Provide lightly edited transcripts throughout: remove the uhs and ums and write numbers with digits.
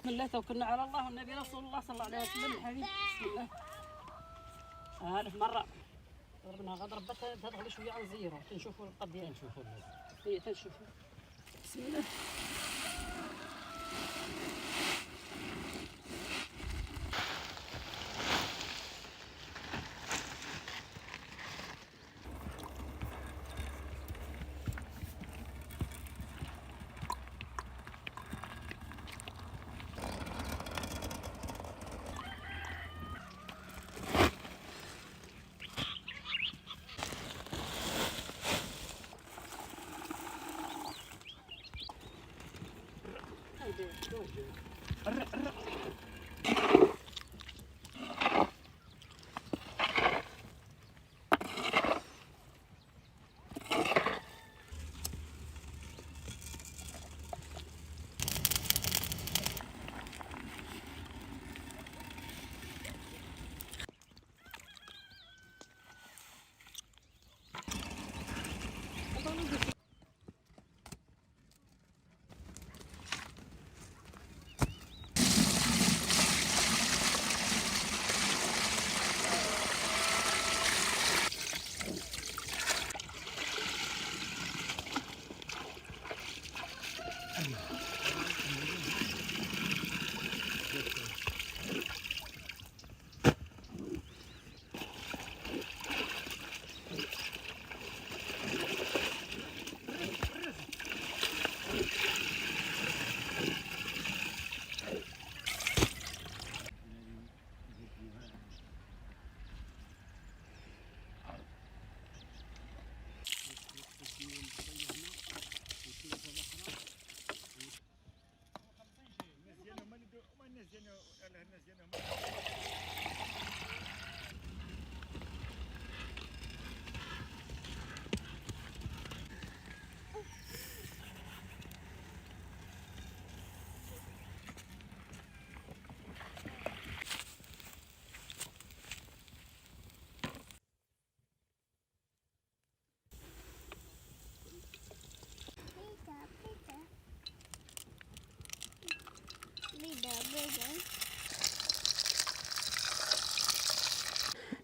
بسم الله توكلنا على الله والنبي رسول الله صلى الله عليه وسلم الحبيب. بسم الله. عارف مرة ضربنا غد ربتها تدخل شوية على زيرو تنشوفوا القضية. تنشوفوا هي تنشوفوا. بسم الله.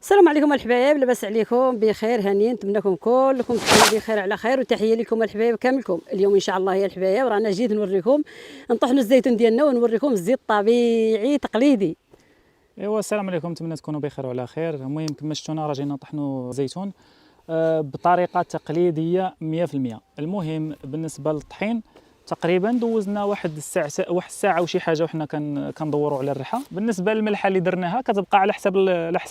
السلام عليكم الحبايب، لاباس عليكم؟ بخير هانيين، نتمنىكم كلكم تكونوا بخير على خير، وتحيه لكم الحبايب كاملكم. اليوم ان شاء الله يا الحبايب رانا جيت نوريكم نطحنوا الزيتون ديالنا ونوريكم الزيت طبيعي تقليدي. ايوا السلام عليكم، نتمنى تكونوا بخير وعلى خير. المهم كما شفتونا راه جينا نطحنوا زيتون بطريقه تقليديه 100%. المهم بالنسبه للطحين تقريبا دوزنا واحد الساعه وشي حاجه وحنا كندوروا على الريحه. بالنسبه للملحه اللي درناها كتبقى على حساب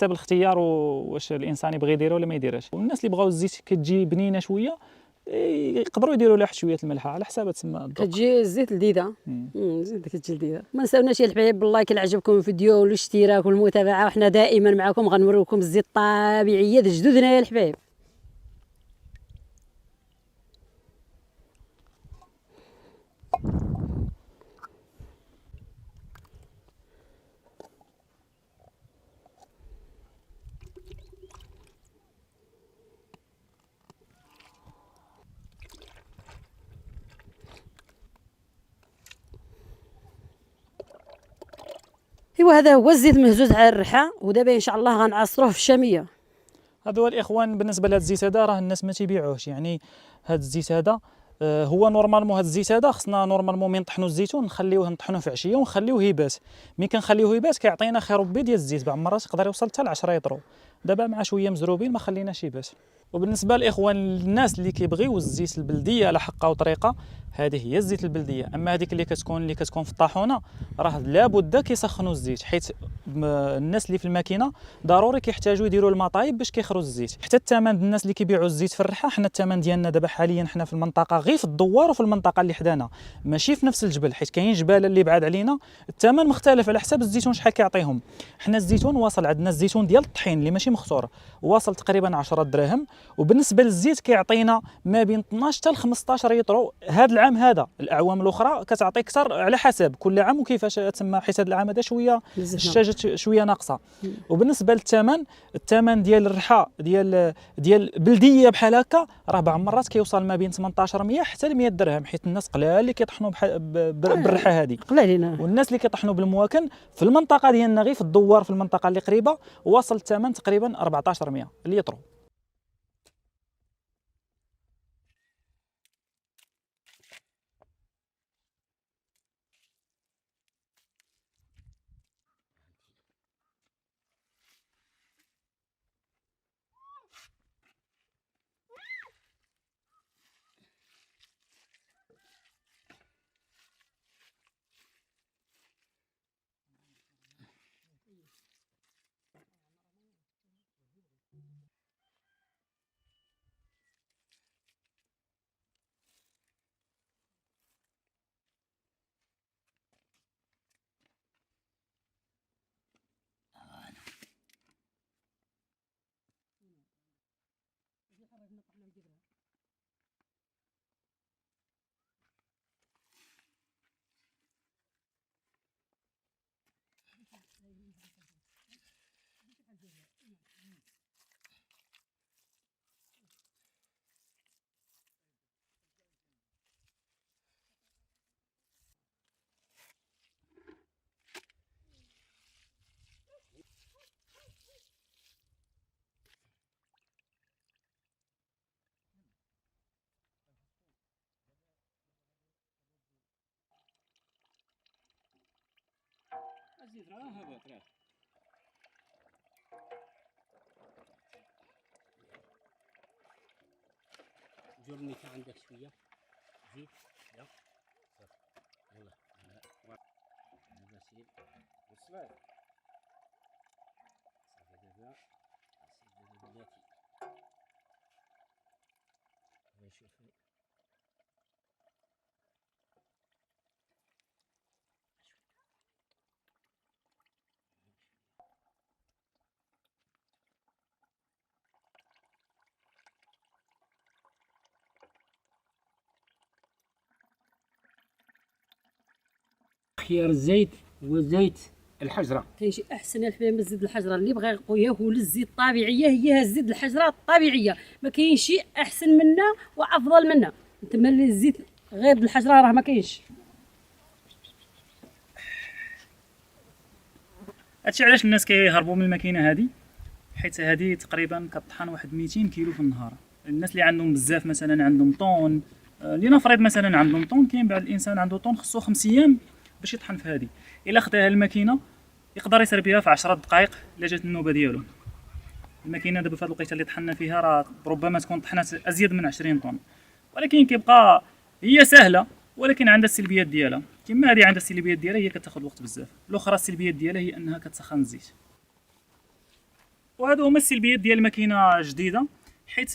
الاختيار، واش الانسان يبغي يديرها ولا ما يديرهاش. والناس اللي بغاو الزيت كتجي بنينه شويه يقدروا يديروا لها شويه الملحه على حساب تسمى الذوق. كتجي الزيت لذيذه. الزيت كتجي لذيذه. ما نساوناش يا الحبايب بالله كي عجبكم الفيديو والاشتراك والمتابعه، وحنا دائما معكم غنوريكم الزيت الطبيعيه جدودنا يا الحبايب. ايوا هذا هو الزيت مهزوز على الريحه، ودابا ان شاء الله غنعصروه في الشاميه. هذا هو الاخوان. بالنسبه لهذا الزيت هذا راه الناس ما تيبيعوهش، يعني هذا الزيت هذا هو نورمالمون هذا الزيت هذا خصنا نورمالمون ملي نطحنوا الزيتون نطحنوه في عشيه ونخليوه يبات. ملي كنخليوه يبات كيعطينا خيروبي ديال الزيت، بعض المرات يقدر يوصل حتى ل 10 يطرو. دابا مع شويه مزروبين ما خليناش يبات. وبالنسبه للاخوان الناس اللي كيبغيو الزيت البلديه على حقها وطريقه، هذه هي الزيت البلديه. اما هذيك اللي كتكون في الطاحونه راه لابد كيسخنوا الزيت، حيت الناس اللي في الماكينه ضروري كيحتاجوا يديروا المطايب باش كيخرج الزيت. حتى الثمن الناس اللي كيبيعوا الزيت في الريحه، حنا الثمن ديالنا دابا حاليا حنا في المنطقه غير في الدوار وفي المنطقه اللي حدانا، ماشي في نفس الجبل، حيت كاين جبال اللي بعاد علينا الثمن مختلف على حساب الزيتون شحال كيعطيهم. حنا الزيتون واصل عندنا الزيتون ديال الطحين اللي ماشي مخصور واصل تقريبا 10 دراهم، وبالنسبه للزيت كيعطينا ما بين 12 حتى ل 15 يطرو هذا العام. هذا الاعوام الاخرى كتعطي اكثر على حسب كل عام وكيفاش تسمى، حيت هذا العام هذا شويه الشجره شويه ناقصه. وبالنسبه للثمن، الثمن ديال الرحى ديال بلديه بحال هكا راه بعض المرات كيوصل ما بين 1800 حتى ل 100 درهم، حيت الناس قلال اللي كيطحنوا بالرحى هذه، قلالين. والناس اللي كيطحنوا بالمواكن في المنطقه ديالنا غير في الدوار في المنطقه اللي قريبه واصل الثمن تقريبا 1400 لتر. زيد راه هبط راه جرني عندك شويه زيد. يلا يلا غسيل وصلت صافي دابا بلاتي شوفي خيار الزيت وزيت الحجره. كاين شي احسن الحبايب من الزيت الحجره، اللي بغى ياكل الزيت الطبيعيه هي الزيت الحجره الطبيعيه، ما كاين شي احسن منها وافضل منها. تما اللي الزيت غير الحجره راه ما كاينش. هادشي علاش الناس كيهربوا من الماكينه هذه، حيت هذه تقريبا كطحن واحد 200 كيلو في النهار. الناس اللي عندهم بزاف مثلا عندهم طون، لنفرض مثلا عندهم طون، كاين بعض الانسان عنده طون خصو 5 ايام باش يطحن في هذه. الا خداها الماكينه يقدر يسير بها في 10 دقائق الا جات النوبه ديالو. الماكينه دابا في هذه الوقيته اللي طحنا فيها راه ربما تكون طحنات ازيد من 20 طن، ولكن كيبقى هي سهله ولكن عندها السلبيات ديالها. كما هذه عندها السلبيات ديالها، هي كتاخذ وقت بزاف. الاخرى السلبيات ديالها هي انها كتسخن الزيت. وهادو هما السلبيات ديال الماكينه جديده، حيت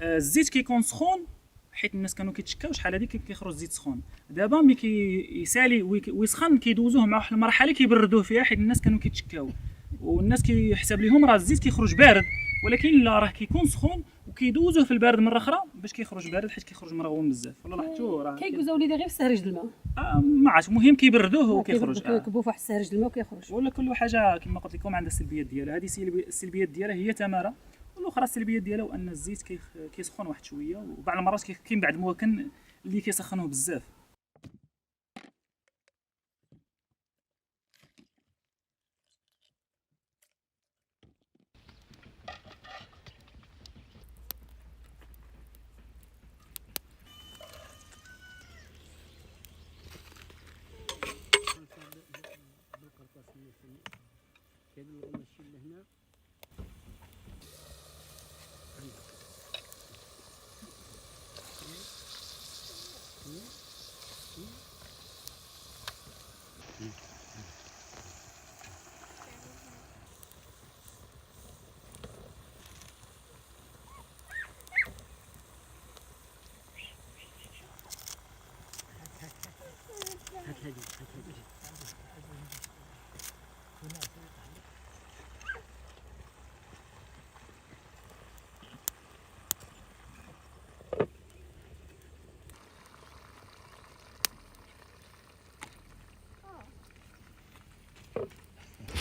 الزيت كيكون سخون، حيت الناس كانوا كيتشكاو شحال هادي كيخرج الزيت سخون. دابا ملي كيسالي ويسخن كيدوزوه مع واحد المرحله كيبردوه فيها، حيت الناس كانوا كيتشكاو والناس كيحسب لهم راه الزيت كيخرج بارد، ولكن لا، راه كيكون سخون وكيدوزوه في البارد مره اخرى باش كيخرج بارد، حيت كيخرج مرغوم بزاف. ولا لاحظتوا راه كيجوزوا وليدي غير في سهرج الماء. ما عرفتش، المهم كيبردوه وكيخرج. كيكبوا في واحد سهرج الماء وكيخرج. ولا كل حاجه كما قلت لكم عندها السلبيات ديالها. هذه السلبيات ديالها هي تماره، والاخرى السلبيات ديالها هو ان الزيت كيسخن واحد شويه، وبعض المرات كاين بعض المواكن اللي كيسخنوه بزاف.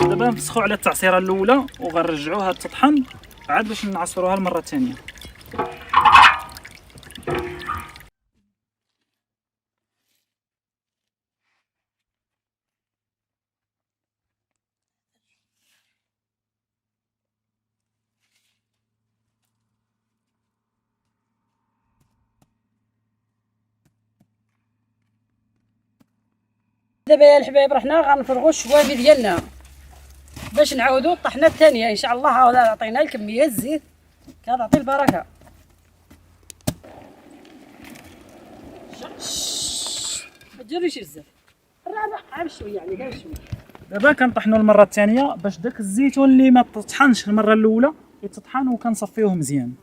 دابا نفسخوا على التعصيره الاولى وغنرجعوها تطحن عاد باش نعصروها المره الثانيه. دابا يا الحبايب رحنا غنفرغوا الشوامي ديالنا باش نعاودوا الطحنه الثانيه ان شاء الله. هاولا عطينا الكميه الزيت كتعطي البركه. ما تجريش بزاف، عا بشويه يعني غير شويه. دابا كنطحنوا المره الثانيه باش داك الزيتون اللي ما تطحنش المره الاولى يتطحن وكنصفيوه مزيان.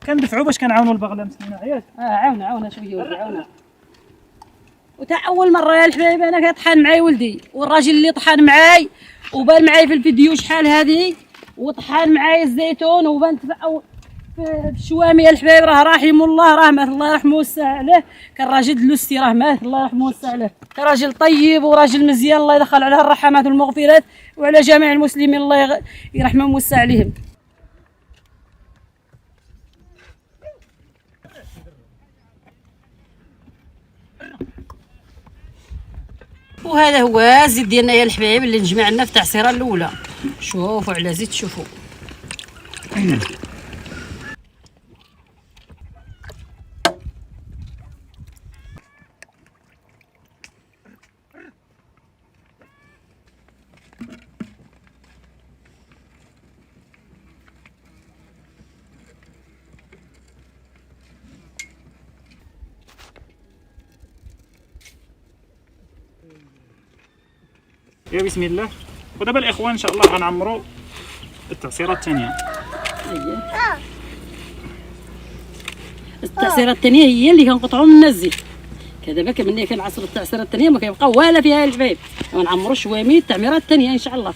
كندفعوا باش كنعاونوا البغله مسكينه عيات. عاونا شويه ولدي عاونا. وتاع اول مره يا الحبايب انا كطحن معايا ولدي، والراجل اللي طحن معاي وبان معايا في الفيديو شحال هذه وطحن معايا الزيتون وبانت في الشوامي يا الحبايب راه رحم الله، راه مات الله يرحمه ويوسع عليه. كان راجل دلوستي راه مات الله يرحمه ويوسع عليه، كان راجل طيب وراجل مزيان الله يدخل عليه الرحمات والمغفرات وعلى جميع المسلمين الله يرحمهم ويوسع عليهم. وهذا هو الزيت ديالنا يا الحبايب اللي نجمع لنا في التعصيره الاولى. شوفوا على زيت شوفوا. يا بسم الله. ودابا الاخوان ان شاء الله غنعمروا التعصيره الثانيه. التعصيره الثانيه هي اللي كنقطعوا منها الزيت. دابا كملنا كنعصروا التعصيره الثانيه ما كيبقى والو فيها الحبايب، ونعمروا الشوامي التعميره الثانيه ان شاء الله.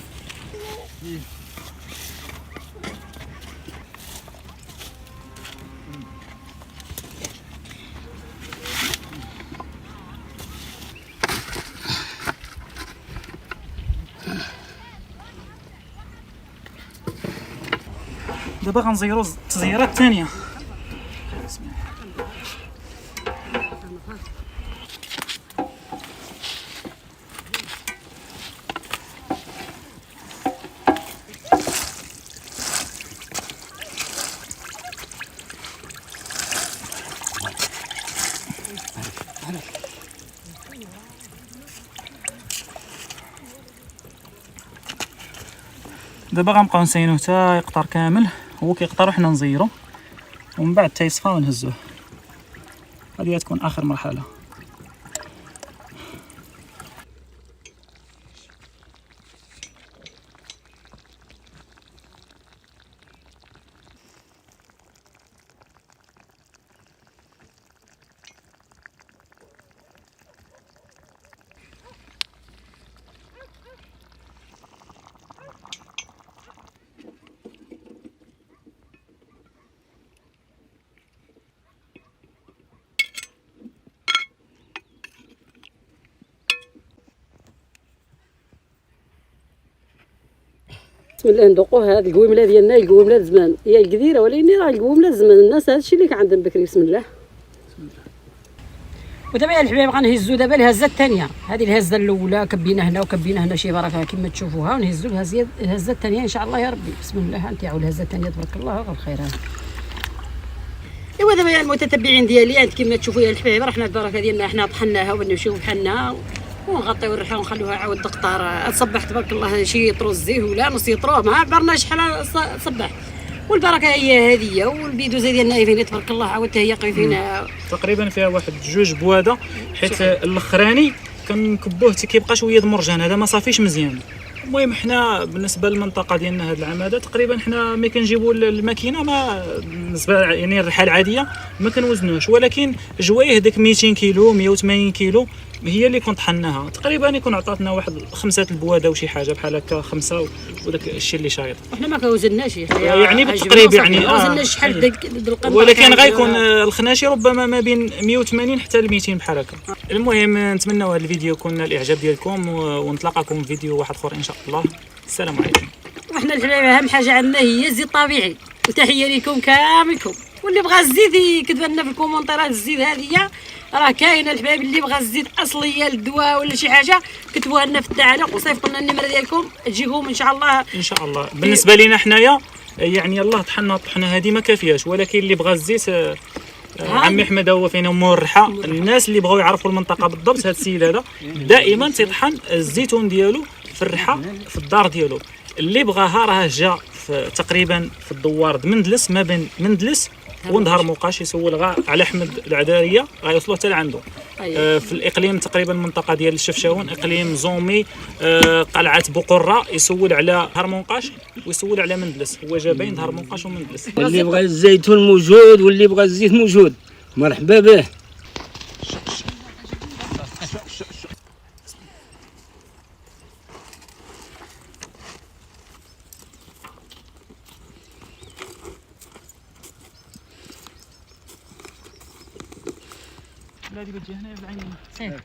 دابا غنزيروا التزييره الثانيه. دابا غنبقاو نسينوه حتى يقطر كامل، هو كيقطر وحنا نزيرو ومن بعد حتى يصفى ونهزوه. هذه تكون اخر مرحله. بسم الله ندوقوا هذه القويمله ديالنا، القويمله زمان هي القديره ولكن راه القويمله زمان الناس هذا الشيء اللي كان عندهم بكري. بسم الله. ودابا يا الحبايب غنهزوا دابا الهزه الثانيه. هذه الهزه الاولى كبينا هنا وكبينا هنا شي بركه كما تشوفوها، ونهزوا الهزه الثانيه ان شاء الله يا ربي. بسم الله. انت عاود الهزه الثانيه تبارك الله غير خير. ايوا دابا يا المتتبعين ديالي عند كما تشوفوا يا الحبايب راه حنا البركه ديالنا حنا طحناها ونمشيو بحالنا ونغطيو الريحه ونخلوها عاود تقطر. تصبح تبارك الله شي يطرو الزيت ولا نص يطروه ما عبرنا شحال صبح. والبركه هي هذه. والبيدوزه ديالنا فين تبارك الله عاود هي قيفين تقريبا فيها واحد جوج بواده، حيت الاخراني كنكبوه كيبقى شويه د مرجان، هذا ما صافيش مزيان. المهم حنا بالنسبه للمنطقه ديالنا هذا العام هذا تقريبا حنا ملي كنجيبوا الماكينه ما بالنسبه يعني الريحه العاديه ما كنوزنوش، ولكن جوايه داك 200 كيلو 180 كيلو هي اللي كنت طحناها تقريبا يكون عطاتنا واحد 5 البواده وشي حاجه بحال هكا 5 وداك الشيء اللي شايط وحنا ما كوزناش يعني بالتقريب يعني ما وزناش شحال ديك القنطه، ولكن غيكون الخناشي ربما ما بين 180 حتى ل 200 بحال هكا. المهم نتمنوا هذا الفيديو يكون نال الاعجاب ديالكم ونتلاقاكم في فيديو واحد اخر ان شاء الله. السلام عليكم. وحنا الحبايب اهم حاجه عندنا هي الزيت الطبيعي، وتحيه لكم كاملكم. واللي بغى الزيت يكتب لنا في الكومونتيرات الزيت هذه راه كاينه الحبايب. اللي بغى الزيت اصليه للدواء ولا شي حاجه كتبوها لنا في التعليق وصيفطوا لنا النمره ديالكم تجيكم ان شاء الله. ان شاء الله. بالنسبه لنا حنايا يعني الله طحنا الطحنه هذه ما كافياش، ولكن اللي بغى الزيت عمي احمد هو فينا مورحه. الناس اللي بغاو يعرفوا المنطقه بالضبط هذا السيد هذا دائما تيطحن الزيتون ديالو في الرحه في الدار ديالو. اللي بغاها راه جا تقريبا في الدوار مندلس ما بين مندلس ونهار موقاش يسول غا على احمد العداريه غيوصلوا حتى لعندو. في الاقليم تقريبا المنطقه ديال الشفشاون اقليم زومي قلعه بقره يسول على نهار منقاش ويسول على مندلس. هو جا بين نهار منقاش ومندلس. اللي بغى الزيتون موجود واللي بغى الزيت موجود، مرحبا به. لا دي بتجي هنا بالعين.